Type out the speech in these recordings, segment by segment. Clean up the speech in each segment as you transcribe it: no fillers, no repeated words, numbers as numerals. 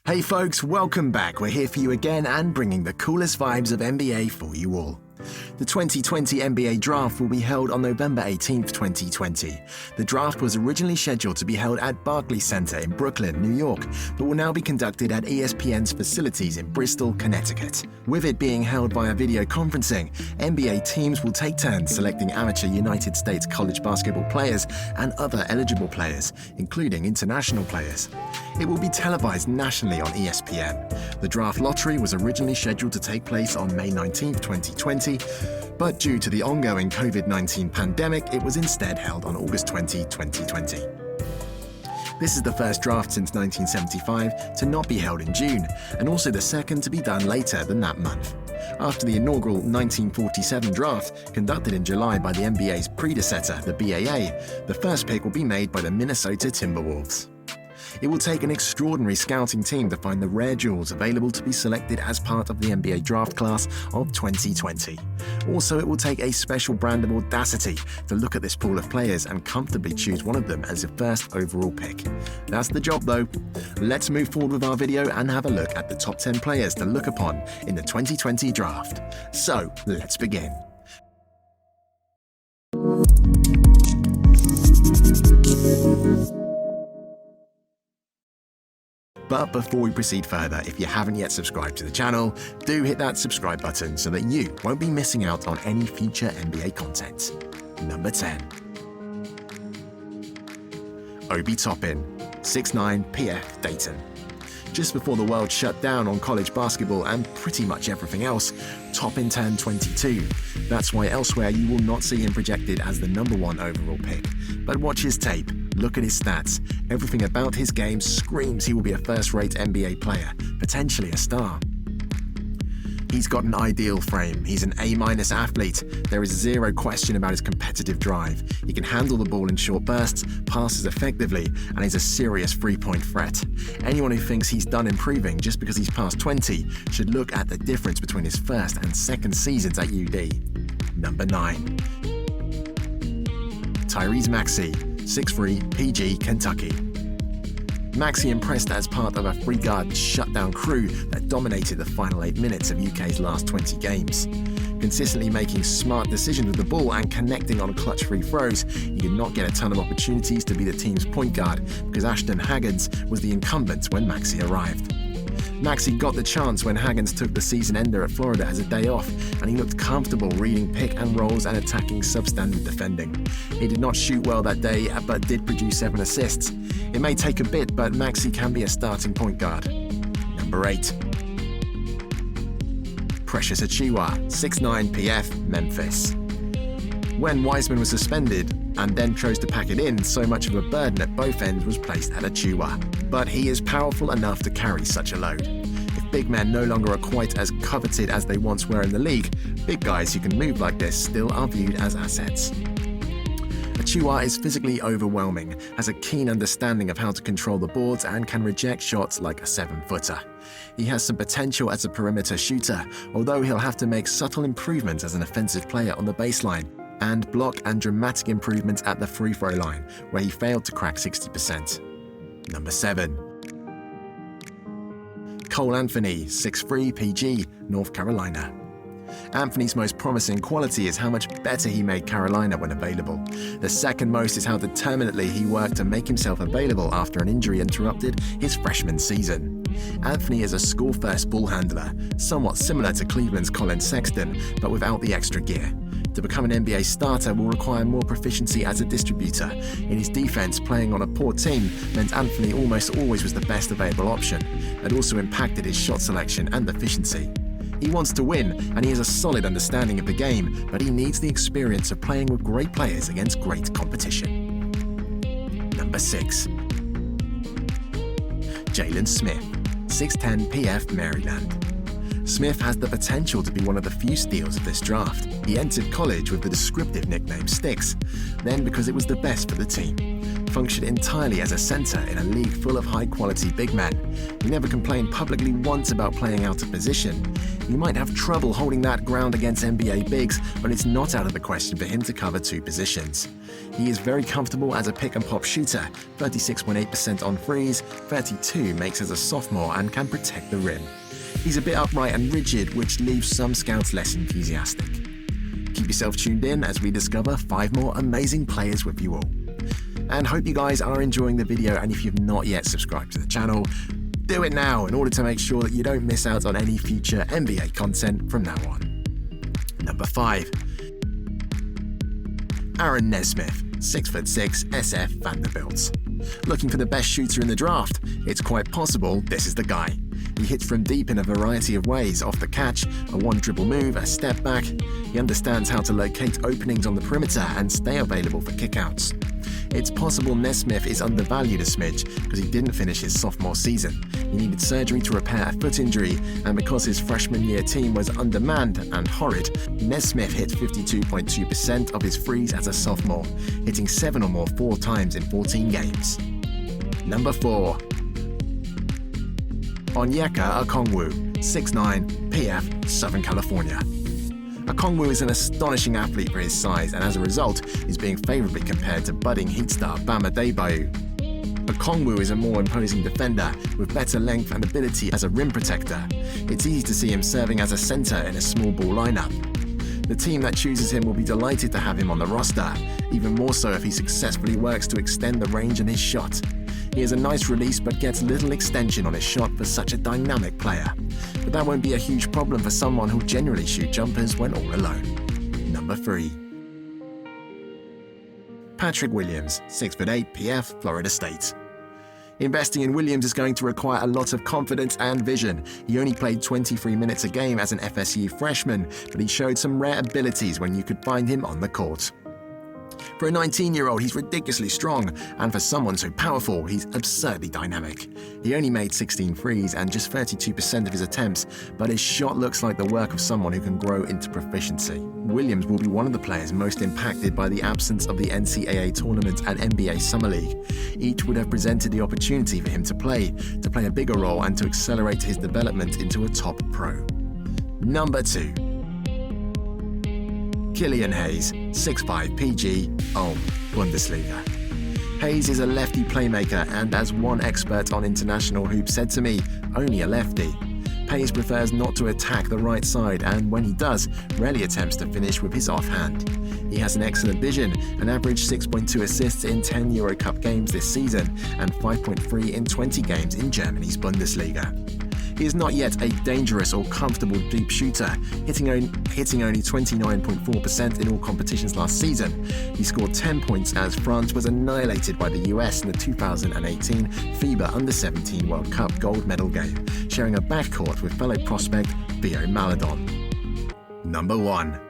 Hey folks, welcome back. We're here for you again and bringing the coolest vibes of NBA for you all. The 2020 NBA Draft will be held on November 18th, 2020. The draft was originally scheduled to be held at Barclays Center in Brooklyn, New York, but will now be conducted at ESPN's facilities in Bristol, Connecticut. With it being held via video conferencing, NBA teams will take turns selecting amateur United States college basketball players and other eligible players, including international players. It will be televised nationally on ESPN. The draft lottery was originally scheduled to take place on May 19th, 2020, but due to the ongoing COVID-19 pandemic, it was instead held on August 20, 2020. This is the first draft since 1975 to not be held in June, and also the second to be done later than that month. After the inaugural 1947 draft, conducted in July by the NBA's predecessor, the BAA, the first pick will be made by the Minnesota Timberwolves. It will take an extraordinary scouting team to find the rare jewels available to be selected as part of the NBA draft class of 2020. Also, it will take a special brand of audacity to look at this pool of players and comfortably choose one of them as your first overall pick. That's the job though. Let's move forward with our video and have a look at the top 10 players to look upon in the 2020 draft. So, let's begin. But before we proceed further, if you haven't yet subscribed to the channel, do hit that subscribe button so that you won't be missing out on any future NBA content. Number 10. Obi Toppin, 6'9", PF Dayton. Just before the world shut down on college basketball and pretty much everything else, Toppin turned 22. That's why elsewhere you will not see him projected as the number 1 overall pick. But watch his tape, look at his stats. Everything about his game screams he will be a first-rate NBA player, potentially a star. He's got an ideal frame. He's an A- athlete. There is zero question about his competitive drive. He can handle the ball in short bursts, passes effectively, and is a serious three-point threat. Anyone who thinks he's done improving just because he's past 20 should look at the difference between his first and second seasons at UD. Number 9. Tyrese Maxiell, 6'3", PG, Kentucky. Maxey impressed as part of a three-guard shutdown crew that dominated the final 8 minutes of UK's last 20 games. Consistently making smart decisions with the ball and connecting on clutch free throws, he did not get a ton of opportunities to be the team's point guard because Ashton Haggins was the incumbent when Maxey arrived. Maxey got the chance when Haggins took the season ender at Florida as a day off, and he looked comfortable reading pick and rolls and attacking substandard defending. He did not shoot well that day, but did produce 7 assists. It may take a bit, but Maxey can be a starting point guard. Number 8. Precious Achiuwa, 6'9", PF, Memphis. When Wiseman was suspended and then chose to pack it in, so much of a burden at both ends was placed at Achiuwa. But he is powerful enough to carry such a load. If big men no longer are quite as coveted as they once were in the league, big guys who can move like this still are viewed as assets. Achiuwa is physically overwhelming, has a keen understanding of how to control the boards, and can reject shots like a 7-footer. He has some potential as a perimeter shooter, although he'll have to make subtle improvements as an offensive player on the baseline, and block and dramatic improvements at the free throw line, where he failed to crack 60%. Number 7. Cole Anthony, 6'3", PG, North Carolina. Anthony's most promising quality is how much better he made Carolina when available. The second most is how determinedly he worked to make himself available after an injury interrupted his freshman season. Anthony is a score-first ball handler, somewhat similar to Cleveland's Colin Sexton, but without the extra gear. To become an NBA starter will require more proficiency as a distributor. In his defense, playing on a poor team meant Anthony almost always was the best available option. It also impacted his shot selection and efficiency. He wants to win, and he has a solid understanding of the game, but he needs the experience of playing with great players against great competition. Number 6. Jalen Smith, 6'10", PF, Maryland. Smith has the potential to be one of the few steals of this draft. He entered college with the descriptive nickname Sticks, then because it was the best for the team. Functioned entirely as a center in a league full of high-quality big men. He never complained publicly once about playing out of position. He might have trouble holding that ground against NBA bigs, but it's not out of the question for him to cover two positions. He is very comfortable as a pick-and-pop shooter, 36.8% on threes, 32 makes as a sophomore, and can protect the rim. He's a bit upright and rigid, which leaves some scouts less enthusiastic. Keep yourself tuned in as we discover 5 more amazing players with you all. And hope you guys are enjoying the video, and if you've not yet subscribed to the channel, do it now in order to make sure that you don't miss out on any future NBA content from now on. Number 5. Aaron Nesmith, 6'6", SF Vanderbilt. Looking for the best shooter in the draft? It's quite possible this is the guy. He hits from deep in a variety of ways: off the catch, a one-dribble move, a step back. He understands how to locate openings on the perimeter and stay available for kickouts. It's possible Nesmith is undervalued a smidge because he didn't finish his sophomore season. He needed surgery to repair a foot injury, and because his freshman year team was undermanned and horrid, Nesmith hit 52.2% of his threes as a sophomore, hitting 7 or more 4 times in 14 games. Number 4. Onyeka Akongwu, 6'9", PF, Southern California. Akongwu is an astonishing athlete for his size, and as a result is being favourably compared to budding Heat star Bama Adebayo. Akongwu is a more imposing defender with better length and ability as a rim protector. It's easy to see him serving as a centre in a small ball lineup. The team that chooses him will be delighted to have him on the roster, even more so if he successfully works to extend the range in his shot. He has a nice release but gets little extension on his shot for such a dynamic player. But that won't be a huge problem for someone who'll generally shoot jumpers when all alone. Number 3. Patrick Williams, 6'8", PF, Florida State. Investing in Williams is going to require a lot of confidence and vision. He only played 23 minutes a game as an FSU freshman, but he showed some rare abilities when you could find him on the court. For a 19-year-old, he's ridiculously strong, and for someone so powerful, he's absurdly dynamic. He only made 16 threes and just 32% of his attempts, but his shot looks like the work of someone who can grow into proficiency. Williams will be one of the players most impacted by the absence of the NCAA tournament and NBA Summer League. Each would have presented the opportunity for him to play a bigger role and to accelerate his development into a top pro. Number 2. Killian Hayes, 6'5", PG, Ulm, Bundesliga. Hayes is a lefty playmaker, and as one expert on international hoops said to me, only a lefty. Hayes prefers not to attack the right side, and when he does, rarely attempts to finish with his offhand. He has an excellent vision, an average 6.2 assists in 10 Euro Cup games this season, and 5.3 in 20 games in Germany's Bundesliga. He is not yet a dangerous or comfortable deep shooter, hitting only 29.4% in all competitions last season. He scored 10 points as France was annihilated by the US in the 2018 FIBA Under-17 World Cup gold medal game, sharing a backcourt with fellow prospect Theo Maledon. Number 1.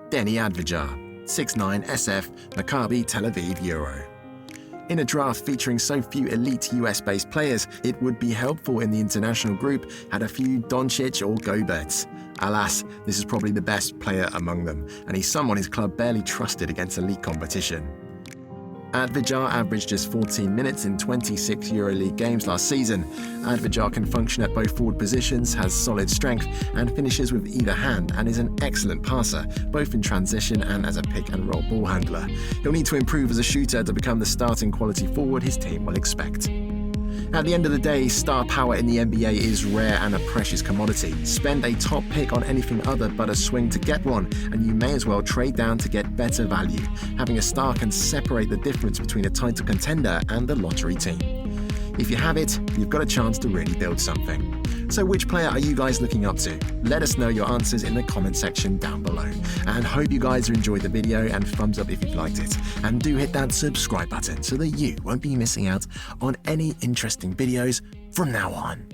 Denny Adger, 6'9", SF, Maccabi Tel Aviv Euro. In a draft featuring so few elite US-based players, it would be helpful in the international group had a few Doncic or Goberts. Alas, this is probably the best player among them, and he's someone his club barely trusted against elite competition. Adger averaged just 14 minutes in 26 EuroLeague games last season. Adger can function at both forward positions, has solid strength, and finishes with either hand, and is an excellent passer, both in transition and as a pick-and-roll ball handler. He'll need to improve as a shooter to become the starting quality forward his team will expect. At the end of the day, star power in the NBA is rare and a precious commodity. Spend a top pick on anything other but a swing to get one, and you may as well trade down to get better value. Having a star can separate the difference between a title contender and the lottery team. If you have it, you've got a chance to really build something. So which player are you guys looking up to? Let us know your answers in the comment section down below. And hope you guys enjoyed the video, and thumbs up if you've liked it. And do hit that subscribe button so that you won't be missing out on any interesting videos from now on.